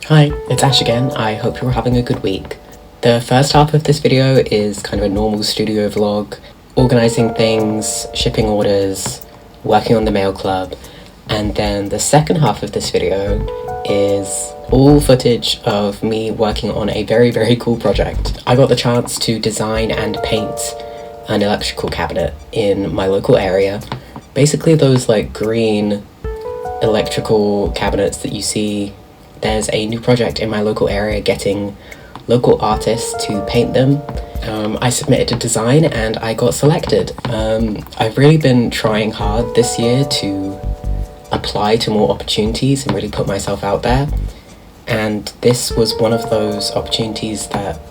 Hi, it's Ash again. I hope you're having a good week. The first half of this video is kind of a normal studio vlog, organising things, shipping orders, working on the mail club, and then the second half of this video is all footage of me working on a very cool project. I got the chance to design and paint an electrical cabinet in my local area. Basically those like green electrical cabinets that you see. There's a new project in my local area getting local artists to paint them. I submitted a design and I got selected. I've really been trying hard this year to apply to more opportunities and really put myself out there. And this was one of those opportunities that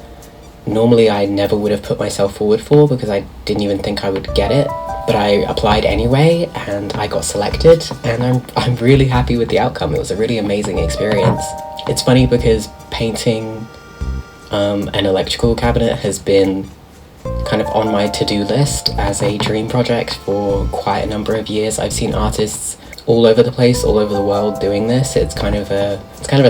normally I never would have put myself forward for because I didn't even think I would get it. But I applied anyway and I got selected, and I'm really happy with the outcome. It was a really amazing experience. It's funny because painting an electrical cabinet has been kind of on my to-do list as a dream project for quite a number of years. I've seen artists all over the place, all over the world doing this. It's kind of a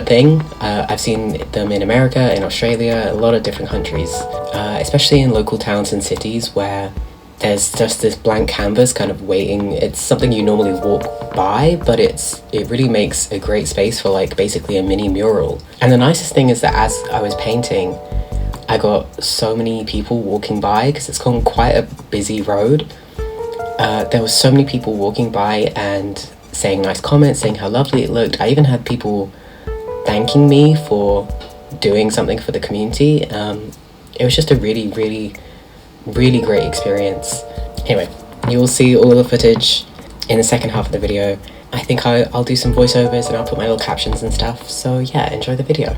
thing. I've seen them in America, in Australia, a lot of different countries, especially in local towns and cities where there's just this blank canvas kind of waiting. It's something you normally walk by, but it really makes a great space for like basically a mini mural. And the nicest thing is that as I was painting, I got so many people walking by because it's on quite a busy road. There was so many people walking by and saying nice comments, saying how lovely it looked. I even had people thanking me for doing something for the community. It was just a really great experience. Anyway, you will see all of the footage in the second half of the video. I think I'll do some voiceovers and I'll put my little captions and stuff. So yeah, enjoy the video.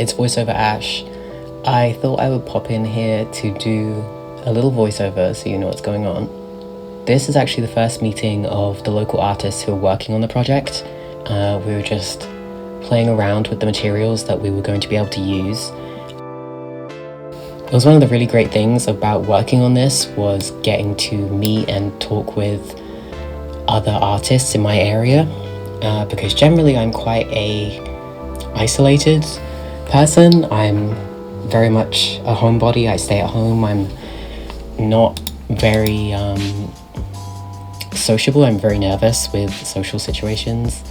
it's voiceover Ash. I thought I would pop in here to do a little voiceover so you know what's going on. This is actually the first meeting of the local artists who are working on the project. We were just playing around with the materials that we were going to be able to use. It was one of the really great things about working on this was getting to meet and talk with other artists in my area, because generally I'm quite a isolated person. I'm very much a homebody. I stay at home. I'm not very sociable. I'm very nervous with social situations.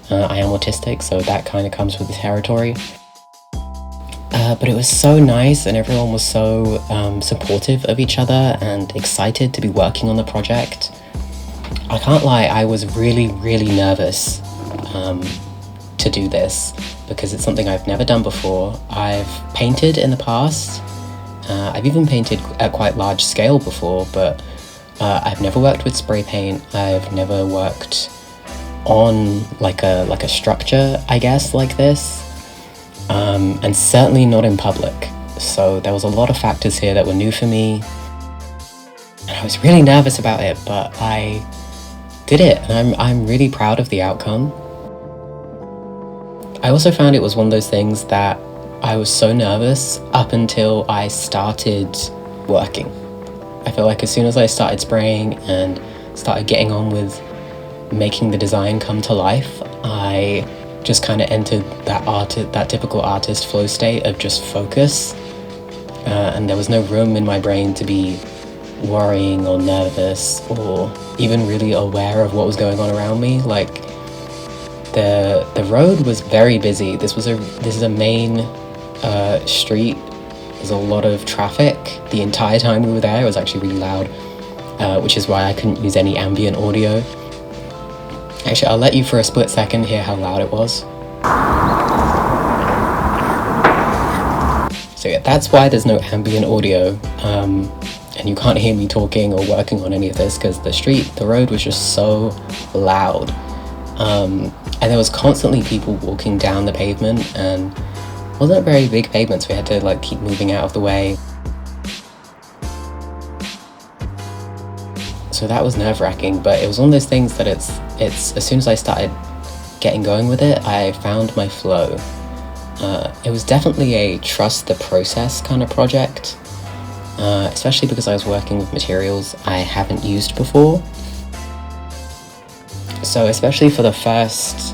I am autistic, so that kind of comes with the territory. But it was so nice, and everyone was so supportive of each other and excited to be working on the project. I can't lie, I was really, really nervous to do this because it's something I've never done before. I've painted in the past. I've even painted at quite large scale before, but I've never worked with spray paint. I've never worked on like a structure, I guess, like this. And certainly not in public. So there was a lot of factors here that were new for me. And I was really nervous about it, but I did it, and I'm really proud of the outcome. I also found it was one of those things that I was so nervous up until I started working. I feel like as soon as I started spraying and started getting on with making the design come to life, I just kind of entered that typical artist flow state of just focus, and there was no room in my brain to be worrying or nervous or even really aware of what was going on around me. Like the road was very busy. This is a main street. There's a lot of traffic. The entire time we were there, it was actually really loud, which is why I couldn't use any ambient audio. Actually, I'll let you for a split second hear how loud it was. So yeah, that's why there's no ambient audio, and you can't hear me talking or working on any of this because the road was just so loud. And there was constantly people walking down the pavement, and it wasn't very big pavements. We had to like keep moving out of the way. So that was nerve-wracking, but it was one of those things that it's as soon as I started getting going with it, I found my flow. It was definitely a trust the process kind of project, especially because I was working with materials I haven't used before. So especially for the first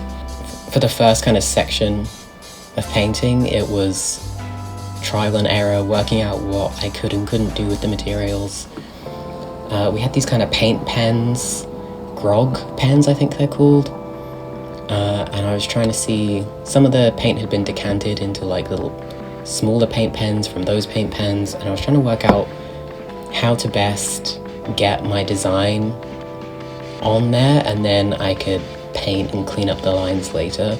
kind of section of painting, it was trial and error, working out what I could and couldn't do with the materials. We had these kind of paint pens, grog pens I think they're called, and I was trying to see, some of the paint had been decanted into like little smaller paint pens from those paint pens, and I was trying to work out how to best get my design on there, and then I could paint and clean up the lines later.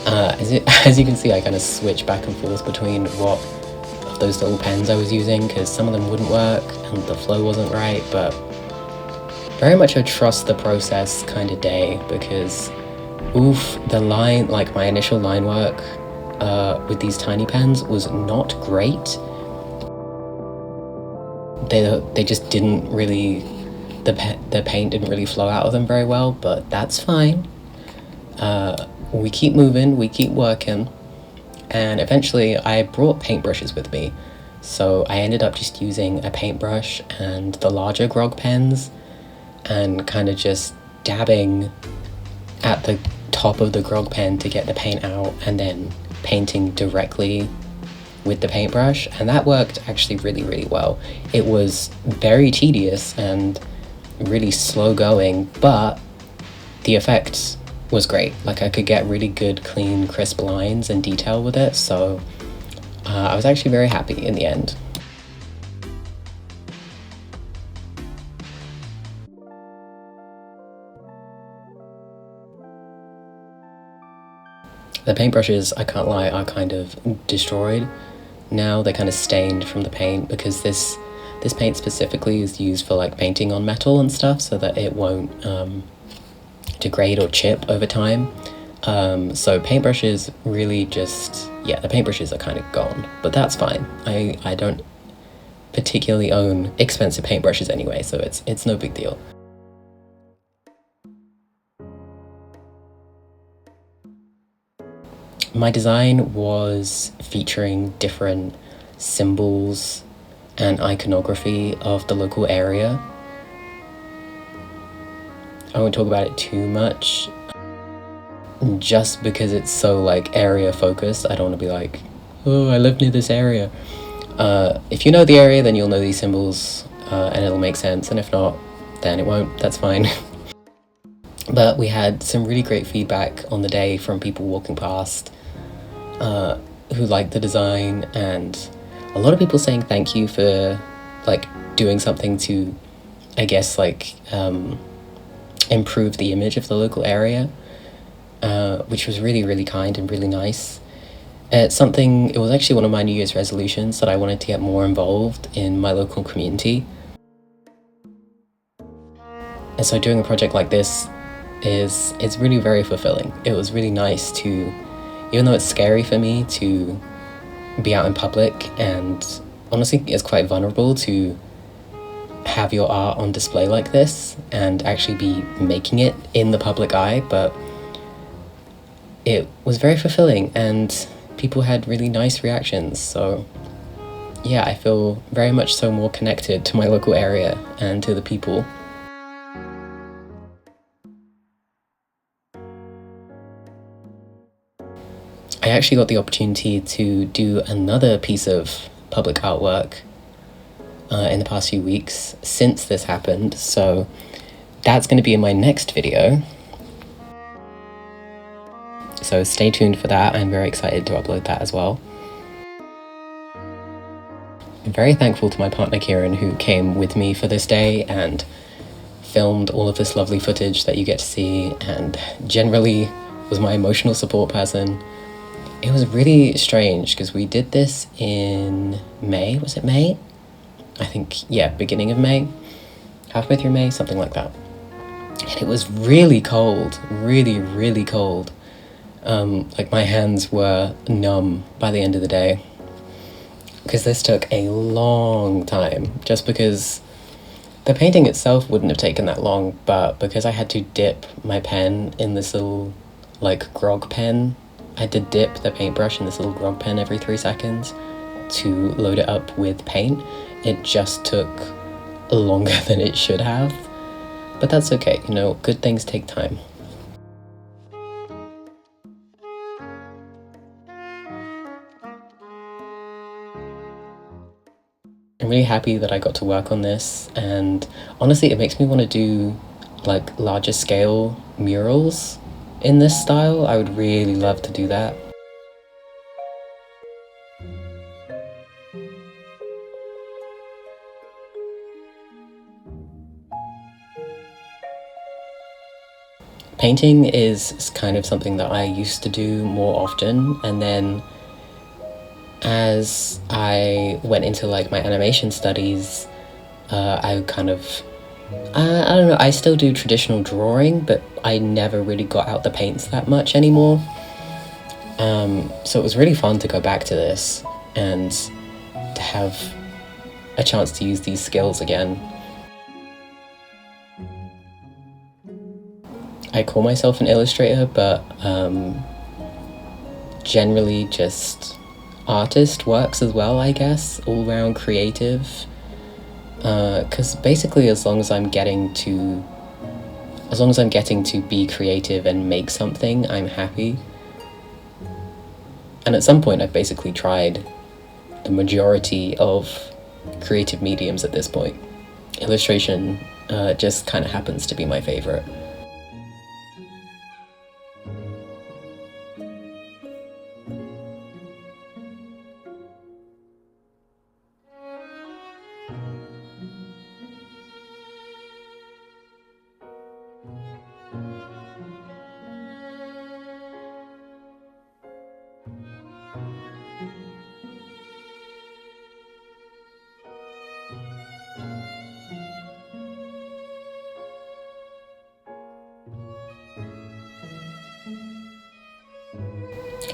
As you can see, I kind of switch back and forth between what of those little pens I was using, because some of them wouldn't work and the flow wasn't right, but very much a trust the process kind of day, because the line, like my initial line work with these tiny pens was not great. They just didn't really, the paint didn't really flow out of them very well, but that's fine. We keep moving, we keep working, and eventually I brought paintbrushes with me, so I ended up just using a paintbrush and the larger grog pens and kind of just dabbing at the top of the grog pen to get the paint out, and then painting directly with the paintbrush, and that worked actually really, really well. It was very tedious and really slow going, but the effect was great. Like, I could get really good, clean, crisp lines and detail with it, so I was actually very happy in the end. The paintbrushes, I can't lie, are kind of destroyed now. They're kind of stained from the paint, because this paint specifically is used for like painting on metal and stuff, so that it won't degrade or chip over time. So paintbrushes really just yeah, the paintbrushes are kind of gone, but that's fine. I don't particularly own expensive paintbrushes anyway, so it's no big deal. My design was featuring different symbols and iconography of the local area. I won't talk about it too much, just because it's so like area focused. I don't want to be like, oh, I live near this area. If you know the area, then you'll know these symbols, and it'll make sense, and if not, then it won't. That's fine. But we had some really great feedback on the day from people walking past, who liked the design, and a lot of people saying thank you for like doing something to, I guess, like improve the image of the local area, which was really, really kind and really nice. It was actually one of my New Year's resolutions that I wanted to get more involved in my local community. And so doing a project like this it's really very fulfilling. It was really nice to, even though it's scary for me to be out in public, and honestly it's quite vulnerable to have your art on display like this and actually be making it in the public eye, but it was very fulfilling and people had really nice reactions. So yeah, I feel very much so more connected to my local area and to the people. I actually got the opportunity to do another piece of public artwork in the past few weeks since this happened, so that's going to be in my next video. So stay tuned for that. I'm very excited to upload that as well. I'm very thankful to my partner Kieran, who came with me for this day and filmed all of this lovely footage that you get to see, and generally was my emotional support person. It was really strange because we did this in May. Was it May? I think, yeah, beginning of May. Halfway through May, something like that. And it was really cold, really, really cold. Like my hands were numb by the end of the day. Because this took a long time, just because the painting itself wouldn't have taken that long, but because I had to dip my pen in this little, like, grog pen, I had to dip the paintbrush in this little grog pen every 3 seconds to load it up with paint. It just took longer than it should have, but that's okay, you know, good things take time. I'm really happy that I got to work on this, and honestly it makes me want to do like larger scale murals in this style. I would really love to do that. Painting is kind of something that I used to do more often, and then as I went into like my animation studies, I kind of, I don't know, I still do traditional drawing, but I never really got out the paints that much anymore. So it was really fun to go back to this and to have a chance to use these skills again. I call myself an illustrator, but generally just artist works as well, I guess, all-round creative. Because basically as long as I'm getting to be creative and make something, I'm happy. And at some point I've basically tried the majority of creative mediums at this point. Illustration just kind of happens to be my favorite.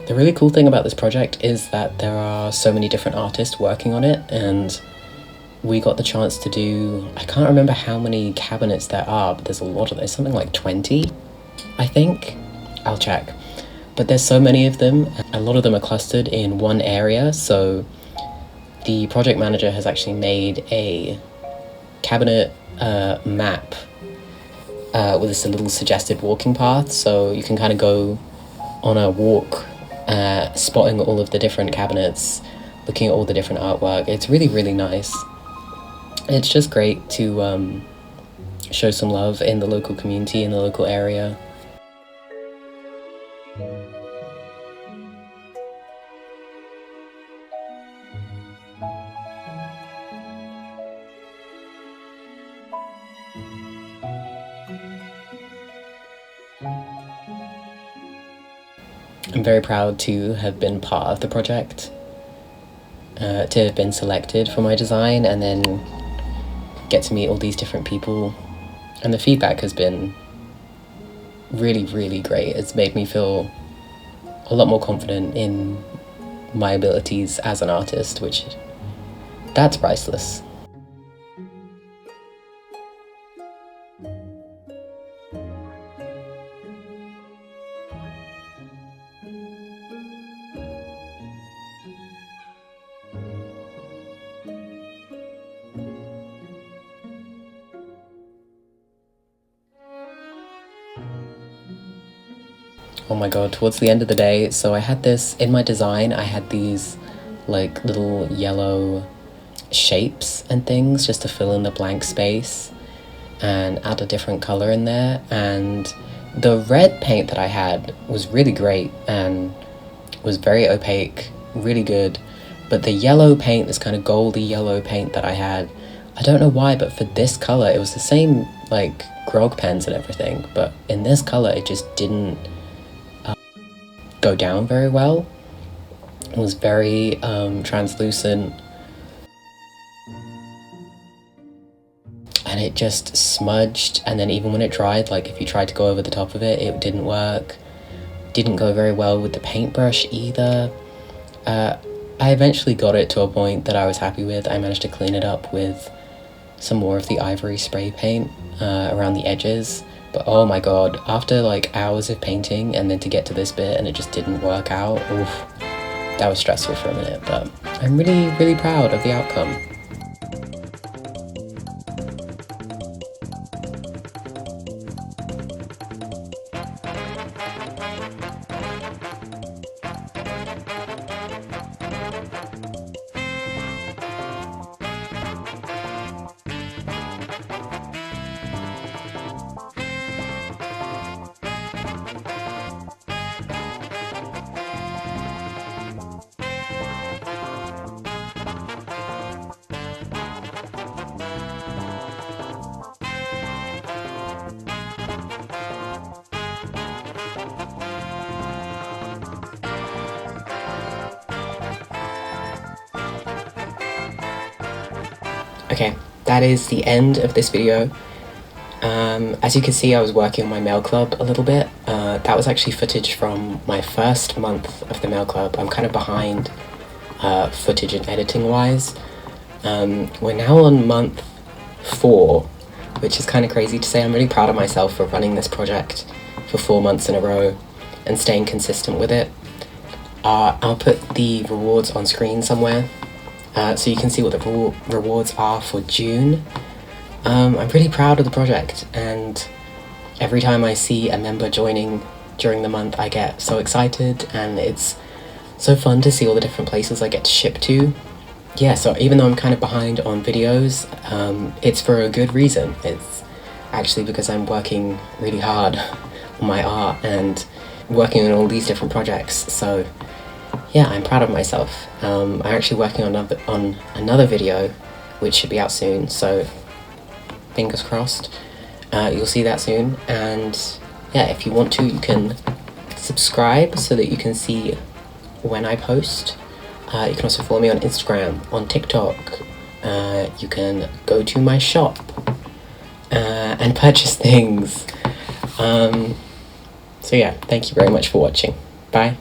The really cool thing about this project is that there are so many different artists working on it, and we got the chance to do, I can't remember how many cabinets there are, but there's a lot of, there's something like 20, I think. I'll check. But there's so many of them. A lot of them are clustered in one area, so the project manager has actually made a cabinet map with this little suggested walking path, so you can kind of go on a walk spotting all of the different cabinets, looking at all the different artwork. It's really, really nice. It's just great to show some love in the local community, in the local area. I'm very proud to have been part of the project, to have been selected for my design, and then get to meet all these different people. And the feedback has been really, really great. It's made me feel a lot more confident in my abilities as an artist, which, that's priceless. Oh my god, towards the end of the day, so I had this, in my design, I had these like little yellow shapes and things just to fill in the blank space and add a different color in there, and the red paint that I had was really great and was very opaque, really good, but the yellow paint, this kind of goldy yellow paint that I had, I don't know why, but for this color, it was the same like grog pens and everything, but in this color it just didn't go down very well. It was very translucent, and it just smudged, and then even when it dried, like if you tried to go over the top of it, it didn't work. Didn't go very well with the paintbrush either. I eventually got it to a point that I was happy with. I managed to clean it up with some more of the ivory spray paint around the edges. But oh my god, after like hours of painting and then to get to this bit and it just didn't work out, oof, that was stressful for a minute, but I'm really, really proud of the outcome. Okay, that is the end of this video. As you can see, I was working on my mail club a little bit. That was actually footage from my first month of the mail club. I'm kind of behind footage and editing wise. We're now on month 4, which is kind of crazy to say. I'm really proud of myself for running this project for 4 months in a row and staying consistent with it. I'll put the rewards on screen somewhere, so you can see what the rewards are for June. I'm really proud of the project, and every time I see a member joining during the month, I get so excited, and it's so fun to see all the different places I get to ship to. Yeah, so even though I'm kind of behind on videos, it's for a good reason. It's actually because I'm working really hard on my art and working on all these different projects, so yeah, I'm proud of myself. I'm actually working on another video, which should be out soon, so fingers crossed. You'll see that soon, and yeah, if you want to, you can subscribe so that you can see when I post. You can also follow me on Instagram, on TikTok. You can go to my shop and purchase things. So yeah, thank you very much for watching. Bye.